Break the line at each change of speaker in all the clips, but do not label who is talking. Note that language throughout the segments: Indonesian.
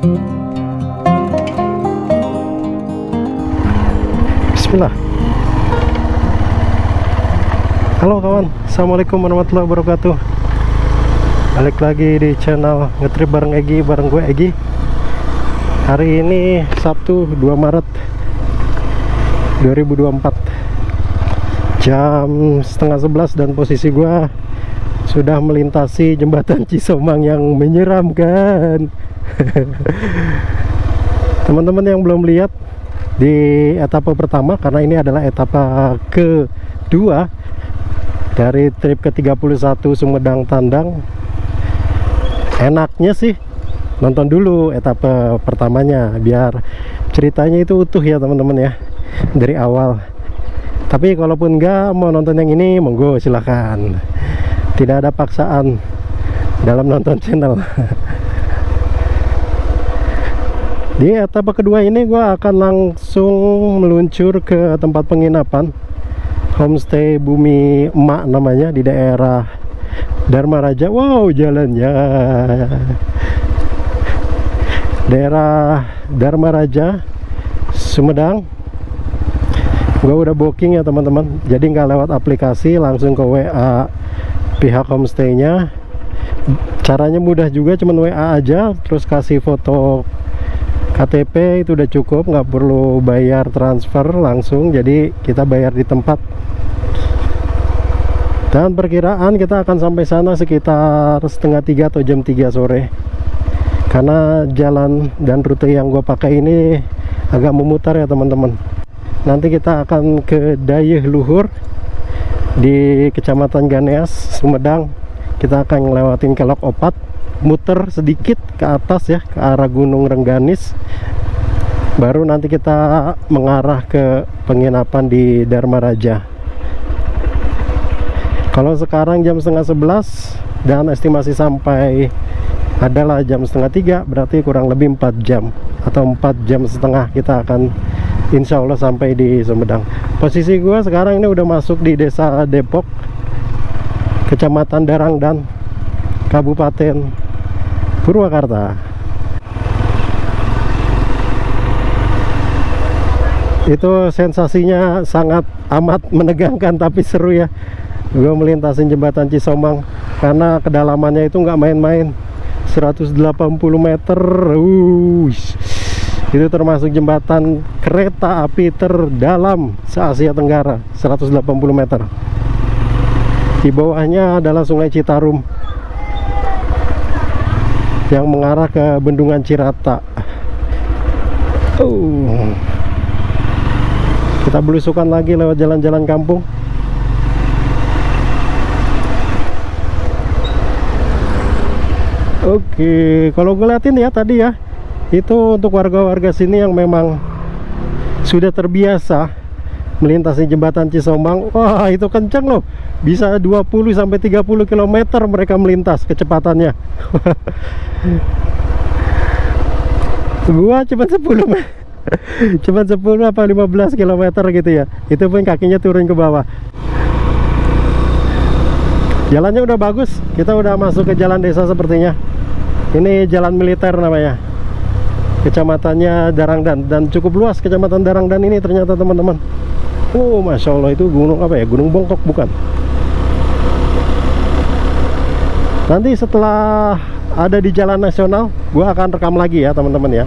Bismillah. Halo kawan, assalamualaikum warahmatullahi wabarakatuh. Balik lagi di channel Ngetrip bareng Egi, bareng gue Egi. Hari ini Sabtu 2 Maret 2024, jam setengah 11, dan posisi gue sudah melintasi jembatan Cisomang yang menyeramkan. Teman-teman yang belum lihat di etapa pertama, karena ini adalah etapa kedua dari trip ke-31 Sumedang Tandang, enaknya sih nonton dulu etapa pertamanya biar ceritanya itu utuh ya teman-teman ya, dari awal. Tapi kalaupun enggak mau nonton yang ini, monggo silahkan, tidak ada paksaan dalam nonton channel. Di etapa kedua ini gue akan langsung meluncur ke tempat penginapan homestay Bumi Emak namanya, di daerah Dharma Raja. Wow, jalannya daerah Dharma Raja, Sumedang. Gue udah booking ya teman-teman, jadi nggak lewat aplikasi, langsung ke WA pihak homestaynya. Caranya mudah juga, cuman WA aja, terus kasih foto KTP, itu udah cukup, nggak perlu bayar transfer langsung, jadi kita bayar di tempat. Dan perkiraan kita akan sampai sana sekitar setengah 3 atau jam 3 sore, karena jalan dan rute yang gue pakai ini agak memutar ya teman-teman. Nanti kita akan ke Dayeuh Luhur di Kecamatan Ganeas, Sumedang. Kita akan ngelewatin Kelok Opat, muter sedikit ke atas ya, ke arah Gunung Rengganis, baru nanti kita mengarah ke penginapan di Dharma Raja. Kalau sekarang jam setengah 11 dan estimasi sampai adalah jam setengah 3, berarti kurang lebih 4 jam atau 4 jam setengah kita akan insya Allah sampai di Sumedang. Posisi gua sekarang ini udah masuk di Desa Depok, Kecamatan Darangdan, Kabupaten Purwakarta. Itu sensasinya sangat amat menegangkan tapi seru ya. Gue melintasin jembatan Cisomang karena kedalamannya itu nggak main-main, 180 meter. Itu termasuk jembatan kereta api terdalam se-Asia Tenggara, 180 meter. Di bawahnya adalah Sungai Citarum yang mengarah ke Bendungan Cirata. Kita belusukan lagi lewat jalan-jalan kampung. Oke, kalau gue liatin ya tadi ya, itu untuk warga-warga sini yang memang sudah terbiasa melintasi jembatan Cisomang. Wah, itu kencang loh, bisa 20 sampai 30 km mereka melintas kecepatannya. Gua cuma 10 cuma 10 apa 15 km gitu ya, itu pun kakinya turun ke bawah. Jalannya udah bagus, kita udah masuk ke jalan desa sepertinya. Ini jalan militer namanya, kecamatannya Darangdan, dan cukup luas kecamatan Darangdan ini ternyata teman-teman. Masya Allah, itu gunung apa ya, Gunung Bongkok bukan? Nanti setelah ada di jalan nasional, gua akan rekam lagi ya teman-teman ya.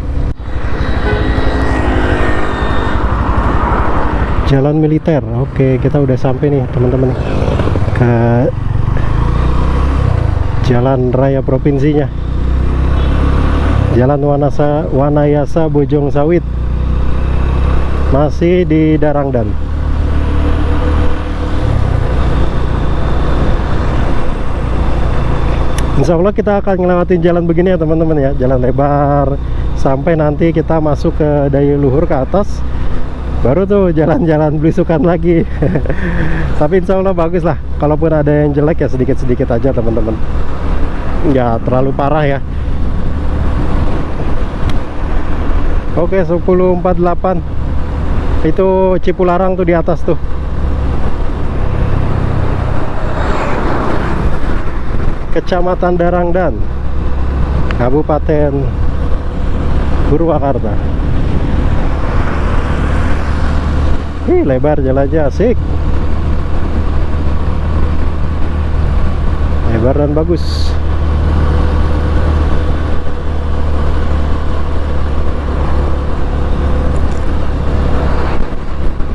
Jalan militer. Oke, kita udah sampai nih teman-teman ke jalan raya provinsinya, Jalan Wanayasa Bojong Sawit, masih di Darangdan. Insya Allah kita akan ngelewatin jalan begini ya teman-teman ya, jalan lebar sampai nanti kita masuk ke Dayeuh Luhur ke atas, baru tuh jalan-jalan belusukan lagi. Tapi insya Allah bagus lah, kalaupun ada yang jelek ya sedikit-sedikit aja teman-teman, nggak terlalu parah ya. Oke, 10.48 itu Cipularang tuh di atas tuh. Kecamatan Darangdan, Kabupaten Purwakarta. Lebar jalannya, asik. Lebar dan bagus.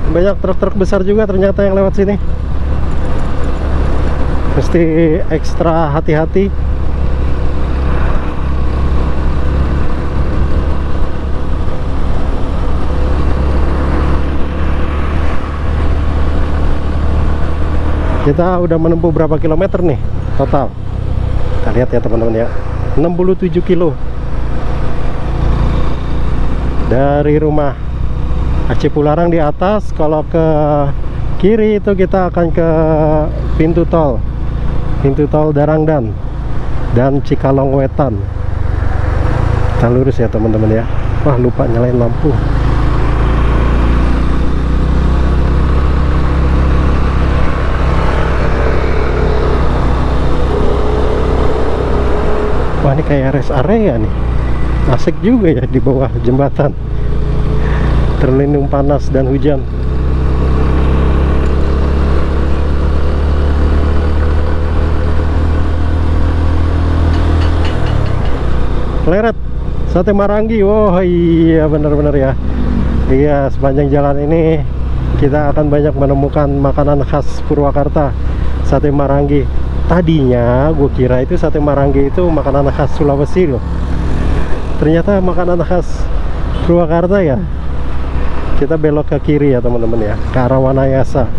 Banyak truk-truk besar juga ternyata yang lewat sini. Mesti ekstra hati-hati. Kita udah menempuh berapa kilometer nih total? Kita lihat ya teman-teman ya. 67 kilo dari rumah. Cipularang di atas. Kalau ke kiri itu kita akan ke pintu tol Darangdan dan Cikalong Wetan. Kita lurus ya teman-teman ya. Wah, lupa nyalain lampu. Wah, ini kayak rest area nih. Asik juga ya di bawah jembatan. Terlindung panas dan hujan. Pleret Sate Marangi. Oh iya, benar-benar ya. Iya, sepanjang jalan ini kita akan banyak menemukan makanan khas Purwakarta. Sate Marangi. Tadinya gue kira itu sate Marangi itu makanan khas Sulawesi loh. Ternyata makanan khas Purwakarta ya. Kita belok ke kiri ya teman-teman ya, ke arah Wanayasa.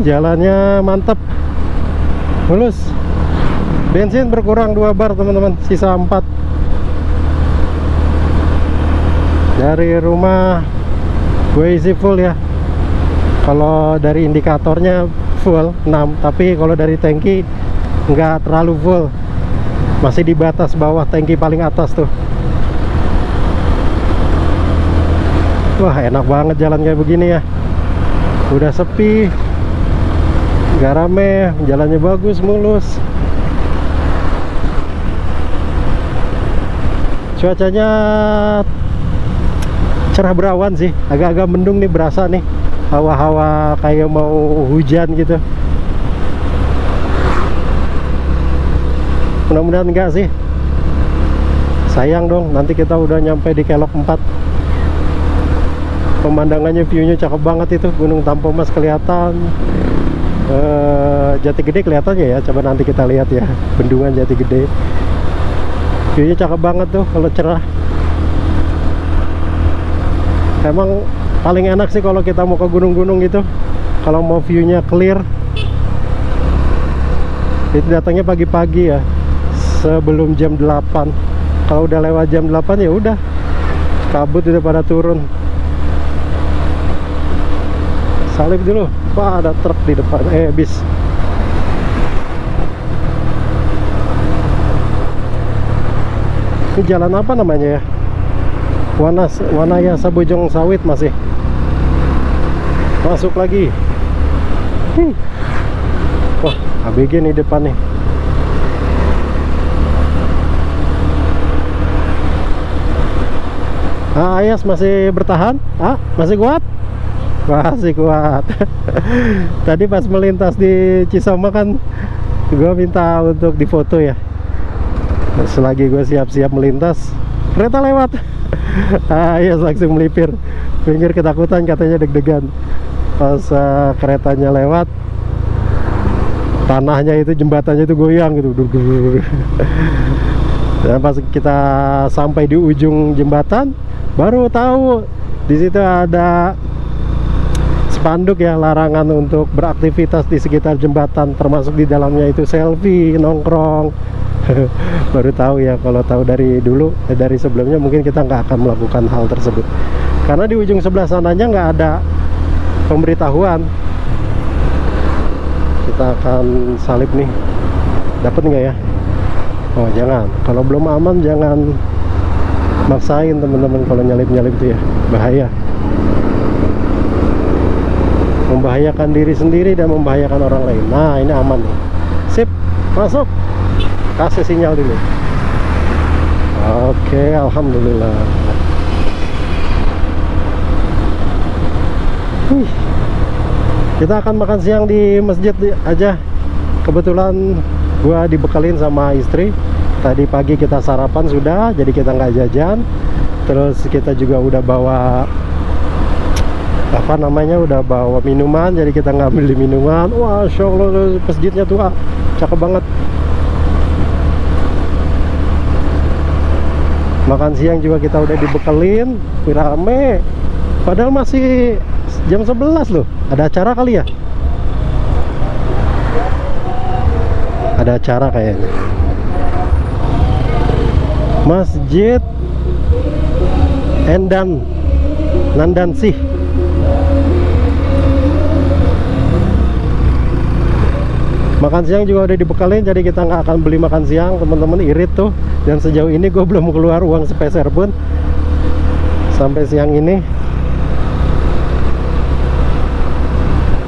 Jalannya mantap, mulus. Bensin berkurang 2 bar teman-teman, sisa 4. Dari rumah gue isi full ya. Kalau dari indikatornya full 6, tapi kalau dari tangki nggak terlalu full, masih di batas bawah tangki paling atas tuh. Wah, enak banget jalan kayak begini ya. Udah sepi, nggak rame, jalannya bagus, mulus. Cuacanya cerah berawan sih, agak-agak mendung nih, berasa nih hawa-hawa kayak mau hujan gitu. Mudah-mudahan enggak sih. Sayang dong, nanti kita udah nyampe di Kelok 4. Pemandangannya, view-nya cakep banget itu. Gunung Tampomas kelihatan, Jati Gede kelihatannya ya. Coba nanti kita lihat ya, bendungan Jati Gede. View-nya cakep banget tuh kalau cerah. Emang paling enak sih kalau kita mau ke gunung-gunung gitu, kalau mau view-nya clear, itu datangnya pagi-pagi ya, sebelum jam 8. Kalau udah lewat jam 8 ya udah, kabut udah pada turun. Salib dulu. Wah, ada truk di depan, bis. Ini jalan apa namanya ya? Wanayasa Bojong Sawit masih. Masuk lagi. Wah, ABG nih depan nih. Ayas masih bertahan? Masih kuat? Masih kuat. Tadi pas melintas di Cisoma kan gue minta untuk difoto ya. Selagi gue siap-siap melintas, kereta lewat. Ayas langsung melipir. Pinggir ketakutan, katanya deg-degan. Pas keretanya lewat, tanahnya itu, jembatannya itu goyang gitu. Dan pas kita sampai di ujung jembatan, baru tahu di situ ada spanduk ya, larangan untuk beraktivitas di sekitar jembatan, termasuk di dalamnya itu selfie, nongkrong. Baru tahu ya. Kalau tahu dari dulu, dari sebelumnya, mungkin kita nggak akan melakukan hal tersebut, karena di ujung sebelah sananya nggak ada pemberitahuan. Kita akan salip nih, dapat nggak ya? Oh jangan, kalau belum aman jangan maksain teman-teman. Kalau nyalip-nyalip itu ya bahaya. membahayakan diri sendiri dan membahayakan orang lain. Nah, ini aman nih. Sip, masuk. Kasih sinyal dulu. Oke, alhamdulillah. Kita akan makan siang di masjid aja. Kebetulan gua dibekalin sama istri. Tadi pagi kita sarapan sudah, jadi kita nggak jajan. Terus kita juga udah bawa apa namanya, udah bawa minuman, jadi kita nggak beli minuman. Wah, Masya Allah, masjidnya tuh cakep banget. Makan siang juga kita udah dibekelin, rame. Padahal masih jam 11 loh. Ada acara kali ya? Ada acara kayaknya. Masjid Endan Nandansih. Makan siang juga udah dibekalin, jadi kita nggak akan beli makan siang. Teman-teman irit tuh. Dan sejauh ini gue belum keluar uang sepeser pun sampai siang ini.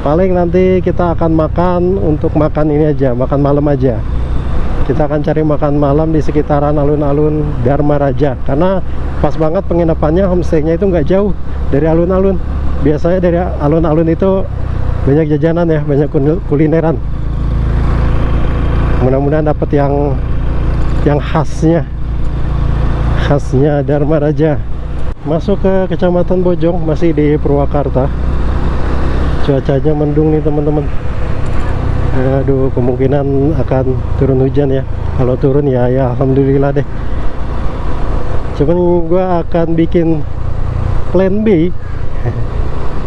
Paling nanti kita akan makan, untuk makan ini aja, makan malam aja. Kita akan cari makan malam di sekitaran alun-alun Dharma Raja, karena pas banget penginapannya, homestay-nya itu nggak jauh dari alun-alun. Biasanya dari alun-alun itu banyak jajanan ya, banyak kulineran. Mudah-mudahan dapat yang khasnya Dharma Raja. Masuk ke Kecamatan Bojong, masih di Purwakarta. Cuacanya mendung nih teman-teman. Aduh, kemungkinan akan turun hujan ya. Kalau turun ya alhamdulillah deh. Cuman gua akan bikin plan B.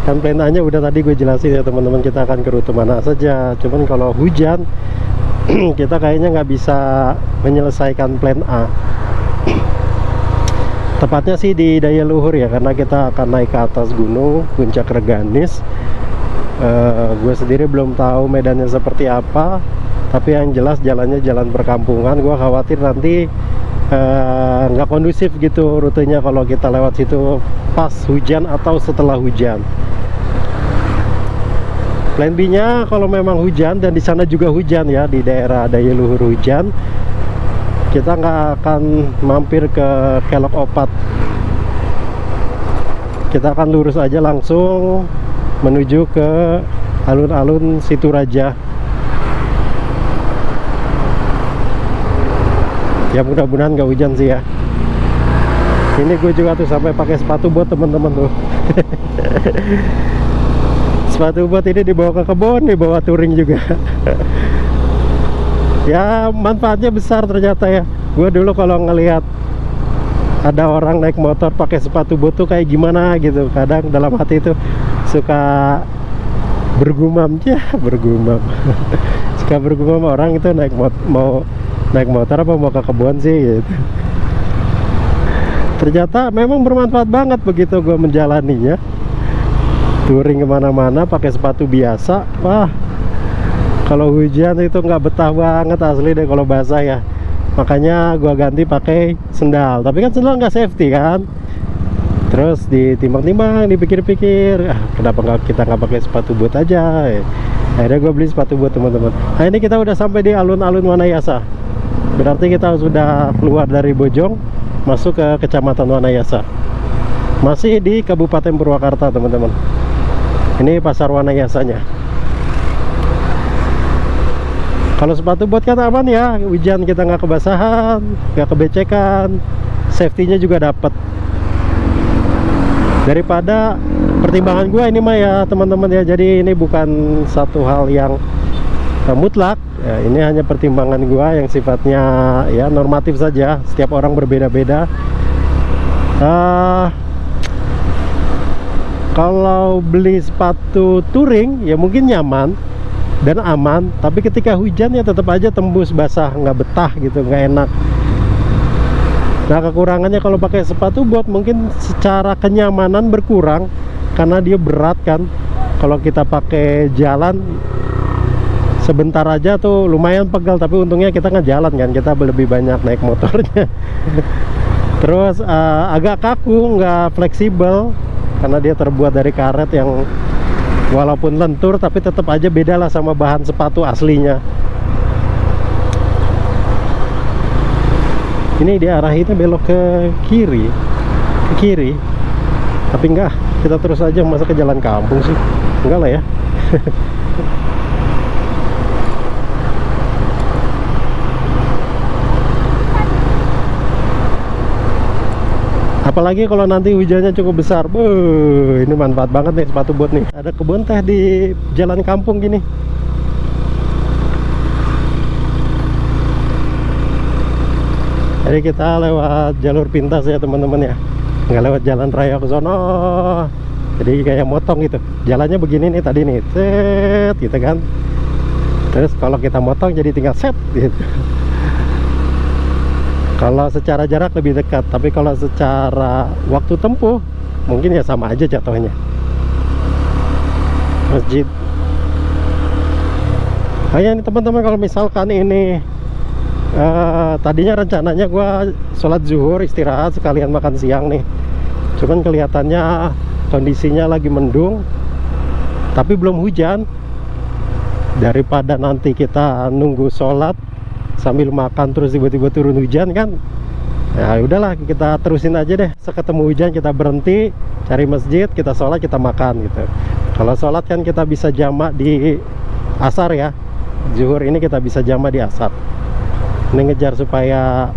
Kan plan A nya udah tadi gue jelasin ya teman-teman, kita akan ke rute mana saja. Cuman kalau hujan kita kayaknya nggak bisa menyelesaikan plan A. Tepatnya sih di Daya Luhur ya, karena kita akan naik ke atas gunung Puncak Reganis. Gue sendiri belum tahu medannya seperti apa, tapi yang jelas jalannya jalan perkampungan. Gue khawatir nanti nggak kondusif gitu rutenya kalau kita lewat situ pas hujan atau setelah hujan. Plan B nya kalau memang hujan, dan di sana juga hujan ya, di daerah Daya Luhur hujan, kita nggak akan mampir ke Kelok Opat. Kita akan lurus aja langsung menuju ke alun-alun Situraja. Ya mudah-mudahan nggak hujan sih ya. Ini gue juga tuh sampai pakai sepatu buat teman-teman tuh. Sepatu buat ini dibawa ke kebun, dibawa touring juga. Ya manfaatnya besar ternyata ya. Gue dulu kalau ngelihat ada orang naik motor pakai sepatu bot tuh kayak gimana gitu, kadang dalam hati itu suka bergumam ya, bergumam. Suka bergumam, orang itu mau naik motor apa mau ke kebun sih gitu. Ternyata memang bermanfaat banget begitu gue menjalaninya. Touring kemana-mana pakai sepatu biasa. Wah, kalau hujan itu nggak betah banget asli deh kalau basah ya. Makanya gua ganti pakai sendal. Tapi kan sendal nggak safety kan. Terus ditimbang-timbang, dipikir-pikir, kenapa kita nggak pakai sepatu boot aja? Akhirnya gue beli sepatu boot teman-teman. Nah ini kita udah sampai di alun-alun Wanayasa. Berarti kita sudah keluar dari Bojong, masuk ke Kecamatan Wanayasa. Masih di Kabupaten Purwakarta teman-teman. Ini pasar Wanayasanya. Kalau sepatu bot kan aman ya, hujan kita nggak kebasahan, nggak kebecekan, safety-nya juga dapat. Daripada pertimbangan gue ini mah ya teman-teman ya, jadi ini bukan satu hal yang mutlak ya, ini hanya pertimbangan gue yang sifatnya ya normatif saja. Setiap orang berbeda-beda. Kalau beli sepatu touring ya mungkin nyaman dan aman, tapi ketika hujan ya tetap aja tembus basah, nggak betah gitu, nggak enak. Nah kekurangannya kalau pakai sepatu bot mungkin secara kenyamanan berkurang karena dia berat kan. Kalau kita pakai jalan sebentar aja tuh lumayan pegal, tapi untungnya kita nggak jalan kan, kita lebih banyak naik motornya. Terus agak kaku, nggak fleksibel karena dia terbuat dari karet yang Walaupun lentur tapi tetap aja beda lah sama bahan sepatu aslinya. Ini dia arahinnya belok ke kiri, tapi enggak, kita terus aja, masa ke jalan kampung sih, enggak lah ya. Apalagi kalau nanti hujannya cukup besar. Ini manfaat banget nih sepatu bot nih. Ada kebun teh di jalan kampung gini. Jadi kita lewat jalur pintas ya teman-teman ya, nggak lewat jalan raya ke sono. Jadi kayak motong gitu. Jalannya begini nih tadi nih, set gitu kan. Terus kalau kita motong jadi tinggal set gitu. Kalau secara jarak lebih dekat, tapi kalau secara waktu tempuh mungkin ya sama aja jatuhnya. Masjid. Kayak nih teman-teman, kalau misalkan ini tadinya rencananya gua sholat zuhur istirahat sekalian makan siang nih, cuman kelihatannya kondisinya lagi mendung tapi belum hujan. Daripada nanti kita nunggu sholat sambil makan terus tiba-tiba turun hujan kan, ya udahlah kita terusin aja deh. Seketemu hujan kita berhenti cari masjid, kita sholat, kita makan gitu. Kalau sholat kan kita bisa jamak di asar ya, zuhur ini kita bisa jamak di asar. Ini ngejar supaya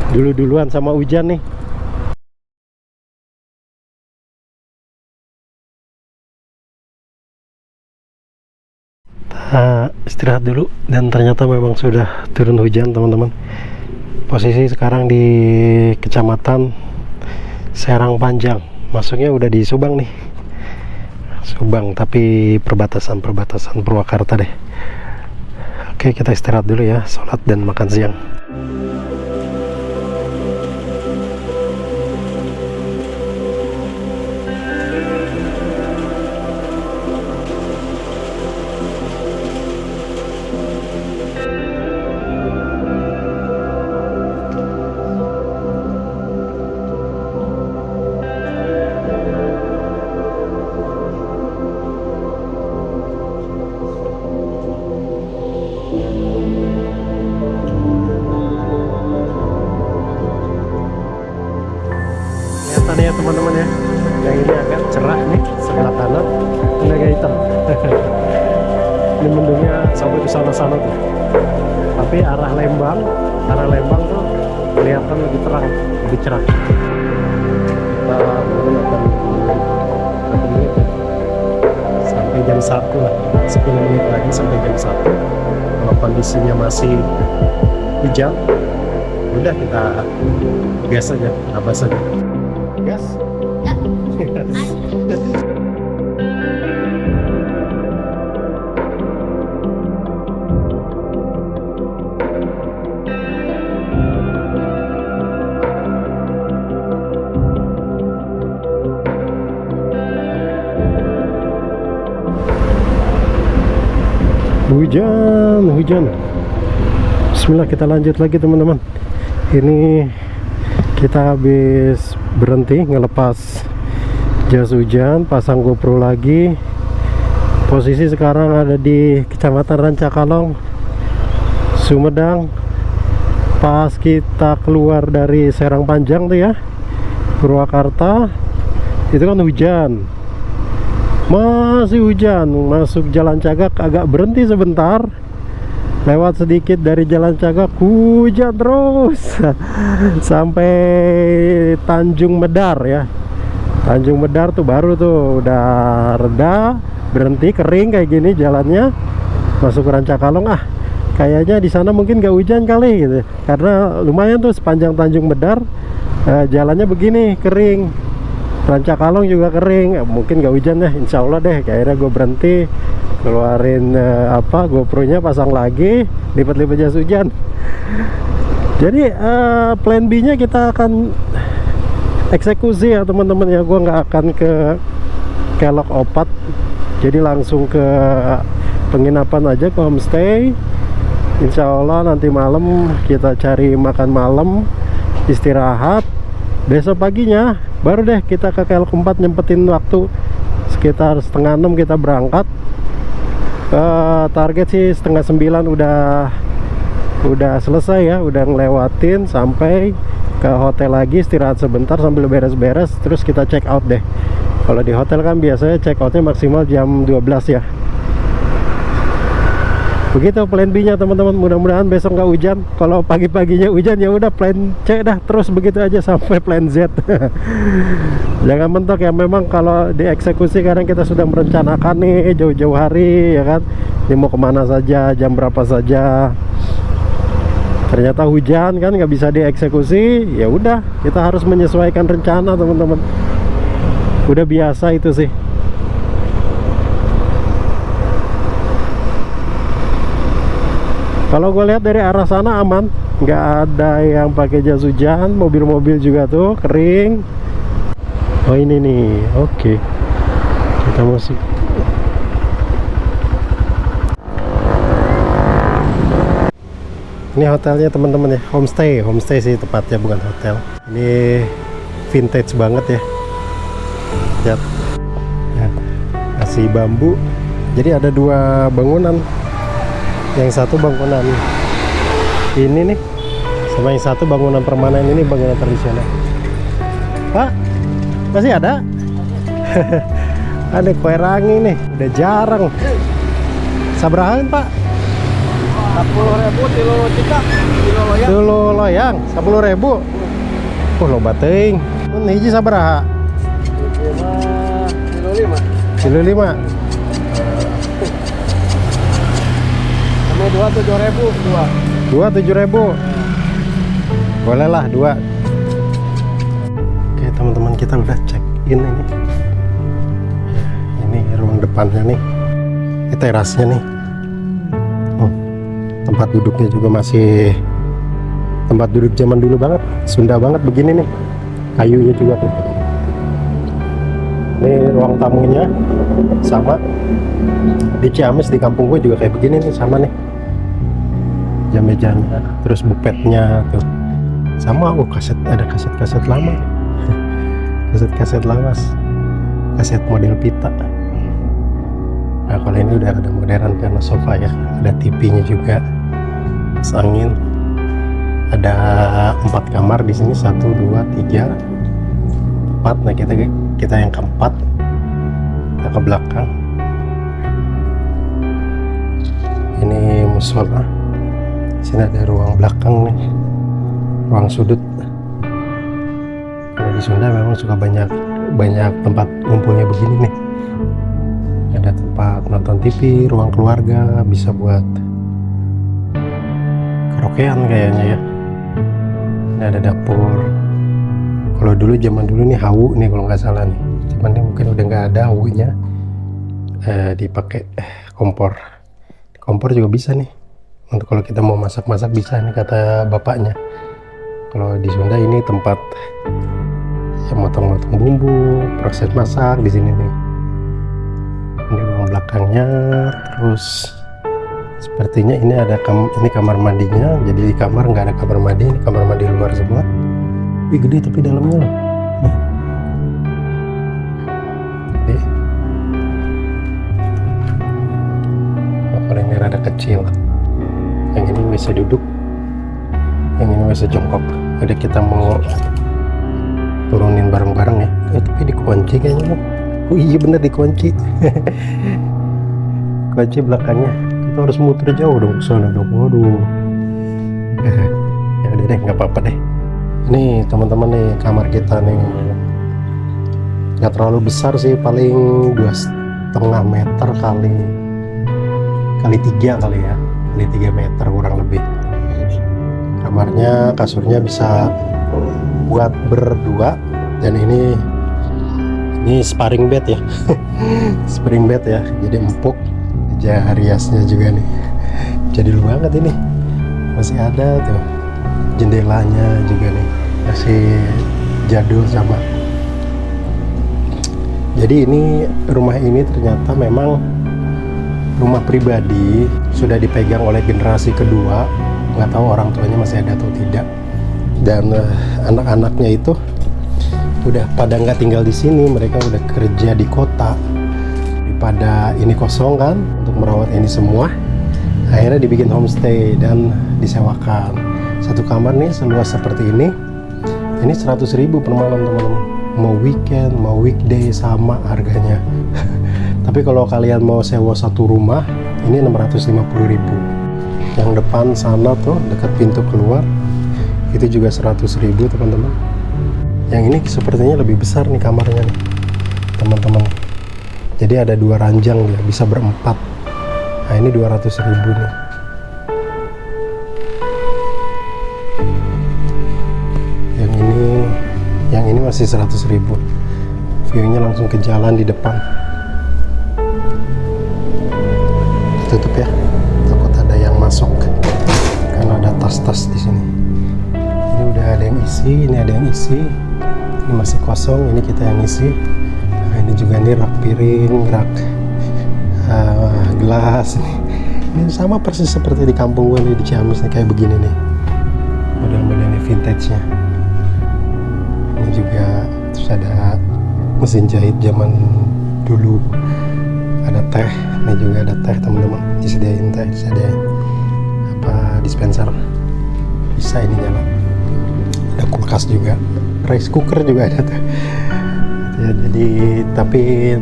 dulu-duluan sama hujan nih. Istirahat dulu, dan ternyata memang sudah turun hujan teman-teman. Posisi sekarang di kecamatan Serang Panjang, masuknya udah di Subang nih, Subang tapi perbatasan Purwakarta deh. Oke, kita istirahat dulu ya, sholat dan makan siang. Tadi ya teman-teman ya, yang ini agak cerah nih, sebelah kanan ini agak hitam. Ini mendungnya sampai ke sana-sana tuh, tapi arah Lembang tuh kelihatan lebih terang, lebih cerah. Kita mungkin akan berapa menit ya, sampai jam 1 lah, 10 menit lagi sampai jam 1. Kalau kondisinya masih hujan, udah kita gas aja, abas aja. Gas? Hujan. Bismillah, kita lanjut lagi teman-teman. Ini kita habis berhenti ngelepas jas hujan, pasang GoPro lagi. Posisi sekarang ada di Kecamatan Rancakalong, Sumedang. Pas kita keluar dari Serang Panjang tuh ya, Purwakarta, itu kan hujan. Masih hujan, masuk Jalan Cagak agak berhenti sebentar. Lewat sedikit dari Jalan Cagak hujan terus sampai Tanjung Medar ya. Tanjung Medar tuh baru tuh udah reda, berhenti, kering kayak gini jalannya. Masuk Rancakalong, kayaknya di sana mungkin gak hujan kali gitu, karena lumayan tuh sepanjang Tanjung Medar jalannya begini kering. Rancakalong juga kering, mungkin gak hujan ya, insya Allah deh. Akhirnya gue berhenti, keluarin GoPro-nya, pasang lagi, lipat-lipat jas hujan. Jadi plan B-nya kita akan eksekusi ya teman-teman ya. Gue nggak akan ke Kelok Opat, jadi langsung ke penginapan aja, ke homestay. Insya Allah nanti malam kita cari makan malam, istirahat. Besok paginya baru deh kita ke Kelok 4, nyempetin waktu sekitar setengah 6 kita berangkat. Target sih setengah 9 udah selesai ya, udah ngelewatin sampai ke hotel lagi, istirahat sebentar sambil beres-beres, terus kita check out deh. Kalau di hotel kan biasanya check outnya maksimal jam 12 ya. Begitu plan B nya teman-teman, mudah-mudahan besok nggak hujan. Kalau pagi-paginya hujan ya udah plan C dah, terus begitu aja sampai plan Z. Jangan mentok ya, memang kalau dieksekusi kadang kita sudah merencanakan nih jauh-jauh hari ya kan, ini mau kemana saja, jam berapa saja, ternyata hujan kan nggak bisa dieksekusi. Ya udah, kita harus menyesuaikan rencana teman-teman, udah biasa itu sih. Kalau gue lihat dari arah sana aman, nggak ada yang pakai jas hujan, mobil-mobil juga tuh kering. Oh ini nih, oke. Kita masih. Ini hotelnya teman-teman ya, homestay sih tepatnya, bukan hotel. Ini vintage banget ya. Lihat, ya, kasih bambu. Jadi ada dua bangunan. Yang satu bangunan ini nih, sama yang satu bangunan permanen, ini bangunan tradisional. Pak, masih ada? Ada kue rangi nih, udah jarang. Sabarahan Pak?
10.000 kilo cika, kilo loyang.
Kilo loyang 10.000. Lo bating. Mun hiji sabaraha? Kilo 5.
Sama 7.000,
7.000. Boleh lah 2. Oke teman-teman, kita udah check in ini. Ini ruang depannya nih. Ini terasnya nih. Tempat duduknya juga masih tempat duduk zaman dulu banget, Sunda banget begini nih, kayunya juga tuh. Ini ruang tamunya sama di Ciamis, di kampung gue juga kayak begini nih, sama nih mejanya, terus bupetnya tuh sama. Kaset, ada kaset lama, kaset lawas, kaset model pita. Nah kalau ini udah ada modern karena sofa ya, ada TV-nya juga, angin. Ada 4 kamar di sini, 1, 2, 3, 4. Nah kita yang keempat, kita ke belakang. Ini musola. Sini ada ruang belakang nih, ruang sudut. Kalau di Sunda memang suka banyak tempat ngumpulnya begini nih. Ada tempat nonton TV, ruang keluarga, bisa buat karaokean kayaknya ya. Ini ada dapur. Kalau dulu zaman dulu nih hawu nih kalau nggak salah nih, cuman ini mungkin udah nggak ada hawunya, dipakai kompor juga bisa nih. Untuk kalau kita mau masak bisa nih, kata bapaknya. Kalau di Sunda ini tempat yang motong-motong bumbu, proses masak di sini nih. Ini ruang belakangnya, terus sepertinya ini ada ini kamar mandinya. Jadi di kamar nggak ada kamar mandi, ini kamar mandi luar semua. Ih, gede tapi dalamnya loh. Gede. Oh, kalau ini rada kecil. Yang ini bisa duduk, yang ini bisa jongkok. Udah, kita mau turunin bareng-bareng ya. Tapi dikunci kayaknya. Oh iya bener, dikunci. Kunci belakangnya. Kita harus muter jauh dong ke sana dong. Waduh. Ya udah deh, nggak apa-apa deh. Ini teman-teman nih kamar kita nih. Nggak terlalu besar sih, paling 2,5 meter kali 3 kali ya. Kali 3 meter kurang lebih. Kamarnya, kasurnya bisa buat berdua. Dan ini sparring bed ya. Spring bed ya, jadi empuk. Meja riasnya juga nih, jadul banget ini. Masih ada tuh jendelanya juga nih, masih jadul sama. Jadi ini rumah ini ternyata memang rumah pribadi, sudah dipegang oleh generasi kedua. Nggak tahu orang tuanya masih ada atau tidak. Dan anak-anaknya itu udah pada nggak tinggal di sini, mereka udah kerja di kota. daripada ini kosong kan untuk merawat ini semua, akhirnya dibikin homestay dan disewakan. Satu kamar nih seluas seperti ini 100.000 per malam teman-teman. Mau weekend mau weekday sama harganya. Tapi kalau kalian mau sewa satu rumah ini 650.000. Yang depan sana tuh dekat pintu keluar itu juga 100.000 teman-teman. Yang ini sepertinya lebih besar nih kamarnya nih teman-teman. Jadi ada 2 ranjang dia, bisa berempat. Nah ini 200.000 nih. Yang ini masih 100.000. View-nya langsung ke jalan di depan. Tutup ya, takut ada yang masuk karena ada tas-tas di sini. Ini udah ada yang isi, ini ada yang isi. Ini masih kosong, ini kita yang isi. Nah, ini juga nih rak piring, rak gelas nih. Ini sama persis seperti di kampung gue nih di Ciamis nih, kayak begini nih. Model-modelnya vintage-nya. Ini juga terus ada mesin jahit zaman dulu. Ada teh, ini juga ada teh teman-teman. Disediain teh, disediain dispenser. Bisa ini nyala. Ada kulkas juga. Rice cooker juga ada tuh. Ya, jadi tapi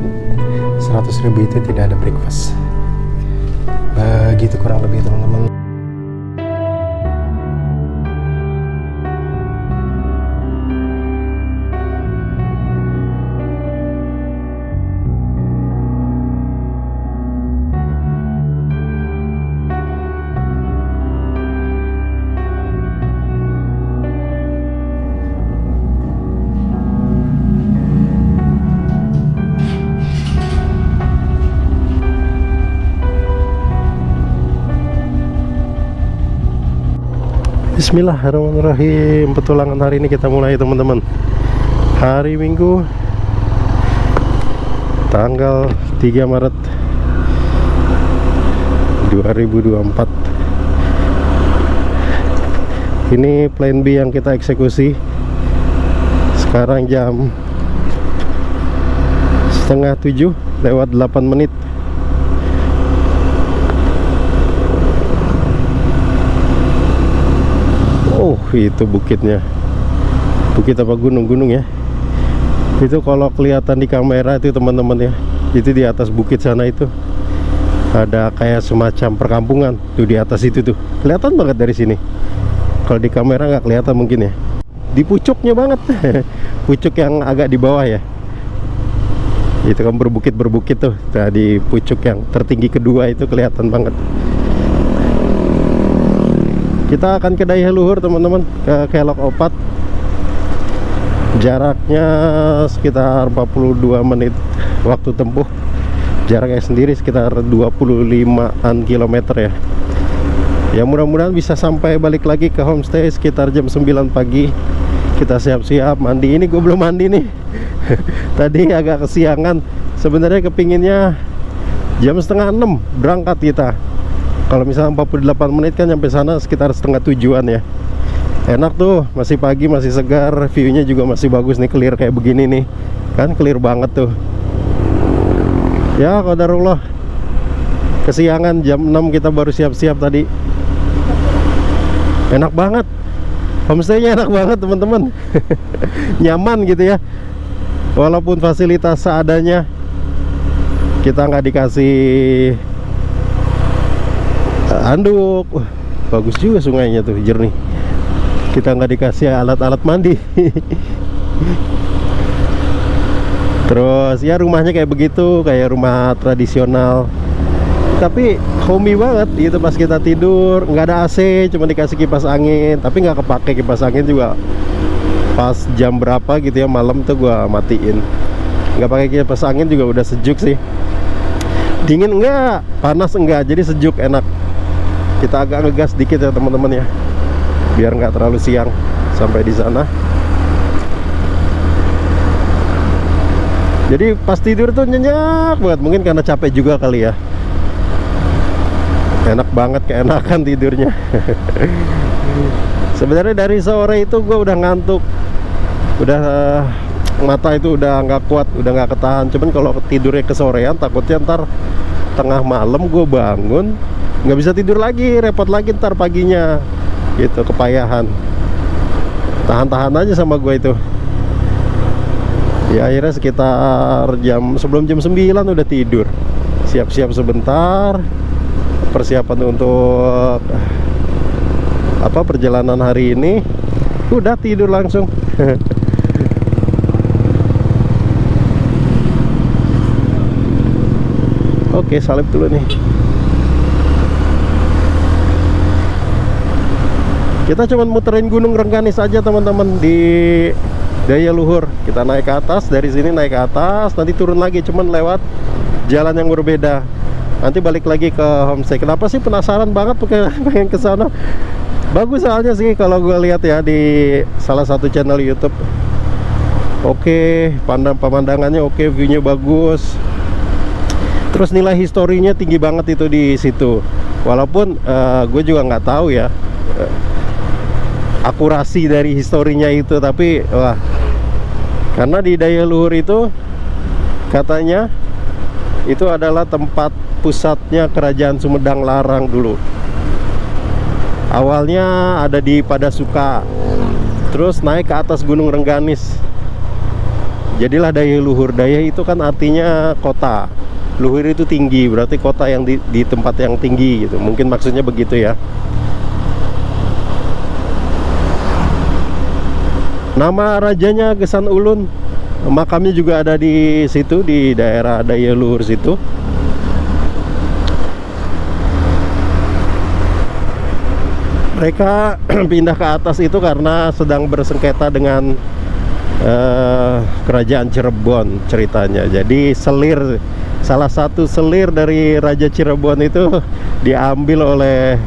100.000 itu tidak ada breakfast. Begitu kurang lebih teman-teman. Bismillahirrahmanirrahim. Petualangan hari ini kita mulai teman-teman. Hari Minggu tanggal 3 Maret 2024. Ini plan B yang kita eksekusi. Sekarang jam 6:30 lewat 8 menit. Oh, itu bukitnya. Bukit apa gunung ya? Itu kalau kelihatan di kamera itu teman-teman ya. Itu di atas bukit sana itu ada kayak semacam perkampungan tuh di atas itu tuh. Kelihatan banget dari sini. Kalau di kamera nggak kelihatan mungkin ya. Di pucuknya banget. Pucuk yang agak di bawah ya. Itu kan berbukit tuh. Nah, di pucuk yang tertinggi kedua itu kelihatan banget. Kita akan ke Daihaluhur teman-teman, ke Kelok Opat. Jaraknya sekitar 42 menit waktu tempuh. Jaraknya sendiri sekitar 25-an kilometer ya. Ya mudah-mudahan bisa sampai balik lagi ke homestay sekitar jam 9 pagi. Kita siap-siap mandi. Ini gue belum mandi nih. Tadi agak kesiangan. Sebenarnya kepinginnya jam 5:30 berangkat kita. Kalau misalnya 48 menit kan sampai sana sekitar 6:30-an ya. Enak tuh, masih pagi, masih segar. View-nya juga masih bagus nih, clear kayak begini nih. Kan clear banget tuh. Ya qadarullah, kesiangan jam 6 kita baru siap-siap tadi. Enak banget. Homestay-nya enak banget teman-teman. Nyaman gitu ya. Walaupun fasilitas seadanya, kita nggak dikasih anduk. Bagus juga sungainya tuh, jernih. Kita nggak dikasih alat-alat mandi. Terus ya rumahnya kayak begitu, kayak rumah tradisional, tapi homey banget gitu. Pas kita tidur nggak ada AC, cuma dikasih kipas angin, tapi nggak kepake kipas angin juga. Pas jam berapa gitu ya malam tuh gua matiin, nggak pakai kipas angin juga udah sejuk sih. Dingin enggak, panas enggak, jadi sejuk, enak. Kita agak ngegas dikit ya teman-teman ya, biar nggak terlalu siang sampai di sana. Jadi pas tidur tuh nyenyak banget, mungkin karena capek juga kali ya. Enak banget, keenakan tidurnya. Sebenarnya dari sore itu gue udah ngantuk, udah mata itu udah nggak kuat, udah nggak ketahan. Cuman kalau tidurnya kesorean, takutnya ntar tengah malam gue bangun nggak bisa tidur lagi, repot lagi ntar paginya gitu, kepayahan. Tahan-tahan aja sama gue itu. Ya akhirnya sekitar sebelum jam 9 udah tidur, siap-siap sebentar, persiapan untuk perjalanan hari ini. Udah tidur langsung. Oke, salib dulu nih. Kita cuman muterin Gunung Rengganis aja teman-teman di Daya Luhur. Kita naik ke atas, dari sini naik ke atas, nanti turun lagi, cuman lewat jalan yang berbeda. Nanti balik lagi ke homestay. Kenapa sih penasaran banget pengen ke sana? Bagus soalnya sih kalau gue lihat ya di salah satu channel YouTube. Oke, pemandangannya oke, view-nya bagus. Terus nilai historinya tinggi banget itu di situ. Walaupun gue juga nggak tahu ya akurasi dari historinya itu, tapi wah, karena di Daya Luhur itu katanya itu adalah tempat pusatnya kerajaan Sumedang Larang dulu. Awalnya ada di Padasuka, terus naik ke atas Gunung Rengganis, jadilah Daya Luhur. Daya itu kan artinya kota, luhur itu tinggi, berarti kota yang di tempat yang tinggi gitu. Mungkin maksudnya begitu ya. Nama rajanya Gesan Ulun, makamnya juga ada di situ, di daerah Daya Luhur situ. Mereka pindah ke atas itu karena sedang bersengketa dengan kerajaan Cirebon ceritanya. Jadi salah satu selir dari Raja Cirebon itu diambil oleh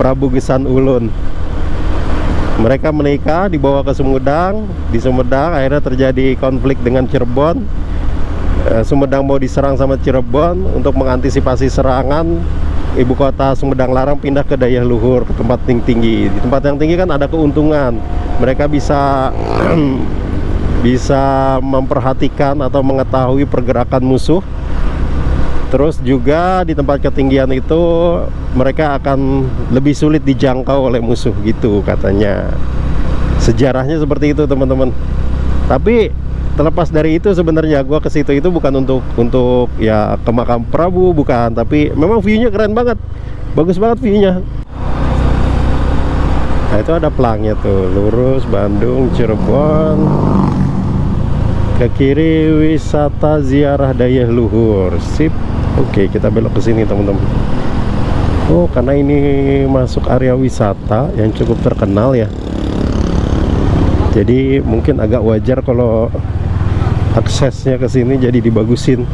Prabu Gesan Ulun. Mereka menikah, dibawa ke Sumedang. Di Sumedang akhirnya terjadi konflik dengan Cirebon. Sumedang mau diserang sama Cirebon. Untuk mengantisipasi serangan, ibu kota Sumedang Larang pindah ke Daya Luhur, ke tempat tinggi. Di tempat yang tinggi kan ada keuntungan. Mereka bisa memperhatikan atau mengetahui pergerakan musuh. Terus juga di tempat ketinggian itu mereka akan lebih sulit dijangkau oleh musuh gitu katanya. Sejarahnya seperti itu teman-teman. Tapi terlepas dari itu, sebenarnya gua ke situ itu bukan untuk ya ke makam Prabu, bukan, tapi memang view-nya keren banget. Bagus banget view-nya. Nah, itu ada pelangnya tuh, lurus Bandung Cirebon. Ke kiri wisata ziarah Daya Luhur. Sip. Oke, kita belok ke sini teman-teman. Oh, karena ini masuk area wisata yang cukup terkenal ya. Jadi mungkin agak wajar kalau aksesnya ke sini jadi dibagusin.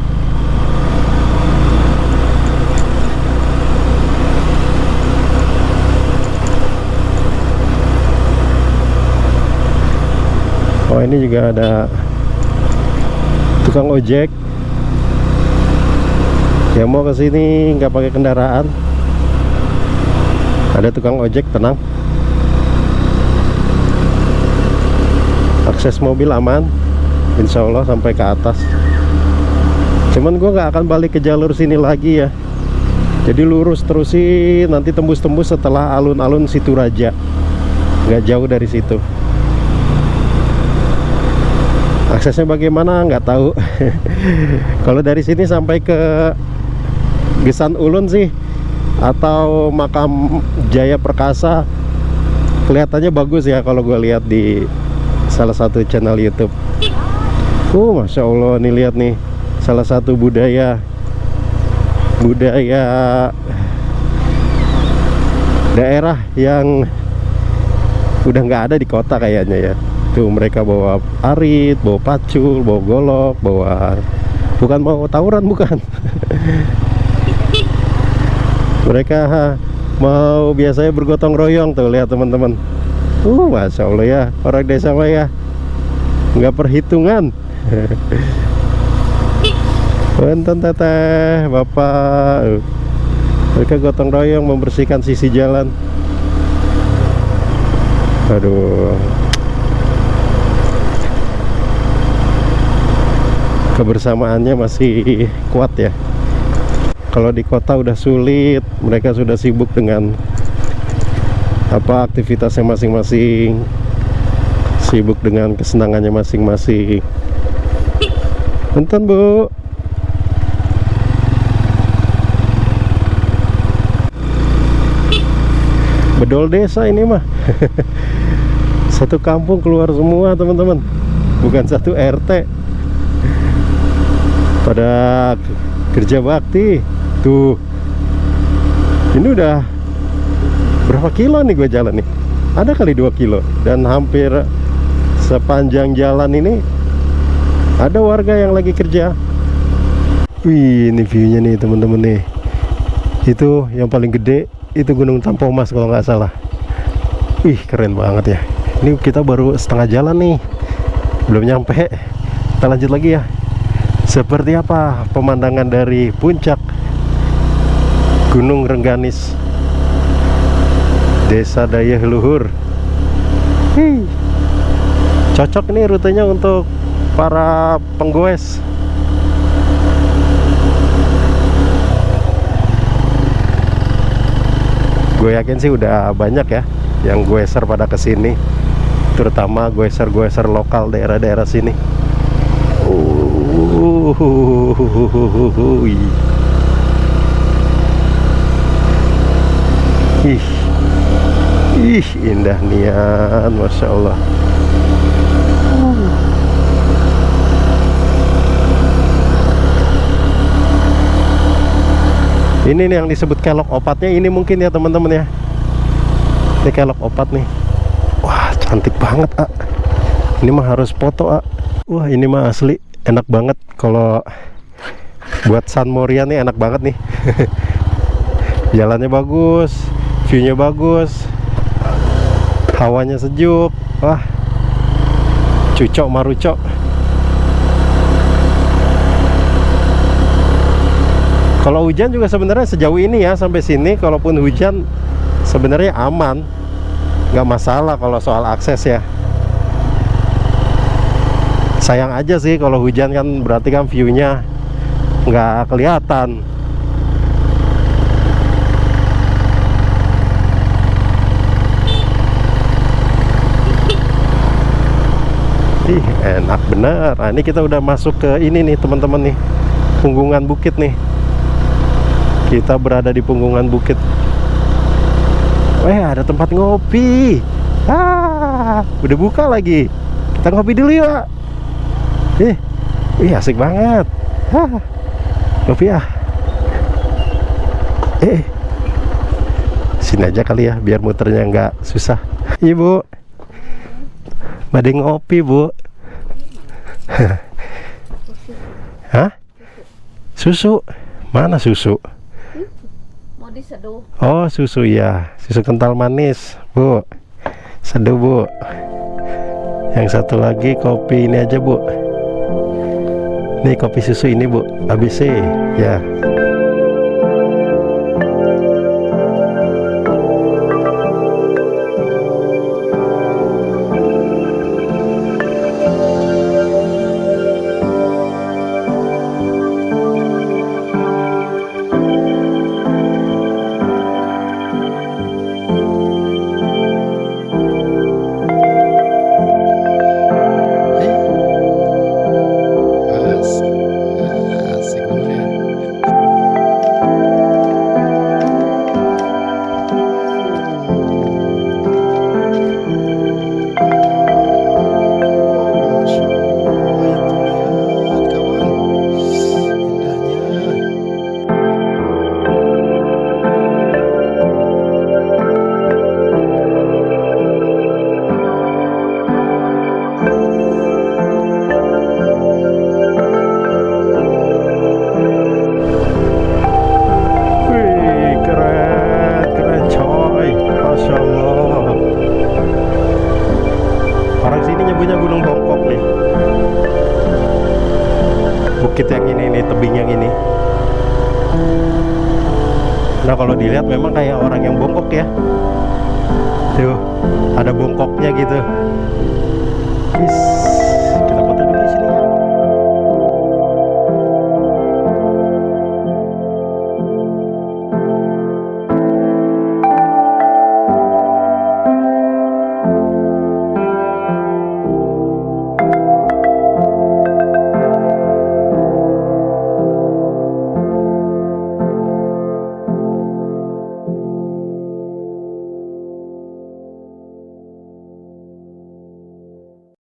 Oh, ini juga ada tukang ojek yang mau ke sini nggak pakai kendaraan. Ada tukang ojek, tenang. Akses mobil aman, insya Allah sampai ke atas. Cuman gue nggak akan balik ke jalur sini lagi ya. Jadi lurus terusin, nanti tembus-tembus setelah alun-alun Situraja. Nggak jauh dari situ. Aksesnya bagaimana nggak tahu. Kalau dari sini sampai ke Gesan Ulun sih, atau makam Jaya Perkasa, kelihatannya bagus ya kalau gue lihat di salah satu channel YouTube. Masya Allah, nih lihat nih, salah satu budaya daerah yang udah nggak ada di kota kayaknya ya. Tuh mereka bawa arit, bawa pacul, bawa golok, bukan mau tawuran, bukan. Mereka mau biasanya bergotong royong tuh, lihat teman-teman. Masya Allah ya, orang desa mah ya nggak perhitungan. Punten teteh, bapak. Mereka gotong royong membersihkan sisi jalan. Aduh. kebersamaannya masih kuat ya. Kalau di kota udah sulit, mereka sudah sibuk dengan aktivitasnya masing-masing, sibuk dengan kesenangannya masing-masing. Punten Bu. Bedol desa ini mah. Satu kampung keluar semua teman-teman, bukan satu RT. Pada kerja bakti. Tuh, ini udah berapa kilo nih gue jalan nih? Ada kali 2 kilo. Dan hampir sepanjang jalan ini ada warga yang lagi kerja. Wih, ini viewnya nih teman-teman nih. Itu yang paling gede, itu Gunung Tampomas kalau nggak salah. Wih, keren banget ya. Ini kita baru setengah jalan nih, belum nyampe. Kita lanjut lagi ya. Seperti apa pemandangan dari puncak Gunung Rengganis, Desa Dayeh Luhur. Cocok nih rutenya untuk para penggoes. Gue yakin sih udah banyak ya yang goeser pada kesini, terutama goeser-goeser lokal daerah-daerah sini. Ih, indah nian, Masya Allah. Ini nih yang disebut kelok opatnya, ini mungkin ya teman-teman ya. Ini kelok opat nih. Wah, cantik banget, ah. Ini mah harus foto, ah. Wah, ini mah asli enak banget. Kalau buat San Moria nih enak banget nih. Jalannya bagus, view-nya bagus, hawanya sejuk. Wah, cucok marucok. Kalau hujan juga sebenarnya sejauh ini ya, sampai sini kalaupun hujan sebenarnya aman, nggak masalah kalau soal akses ya. Sayang aja sih kalau hujan kan, berarti kan view-nya nggak kelihatan. Ih, enak bener. Nah, ini kita udah masuk ke ini nih teman-teman nih, punggungan bukit nih. Kita berada di punggungan bukit. Ada tempat ngopi. Udah buka lagi. Kita ngopi dulu ya. Asik banget. Ngopi ya. Sini aja kali ya, biar muternya nggak susah. Ibu, ada ngopi Bu. Hah? Susu? Mana susu?
Mau diseduh.
Oh, susu ya, susu kental manis Bu. Seduh Bu. Yang satu lagi kopi ini aja Bu. Nih kopi susu ini Bu, ABC ya. Bukit yang ini nih, tebing yang ini. Nah kalau dilihat memang kayak orang yang bongkok ya. Tuh, ada bongkoknya gitu.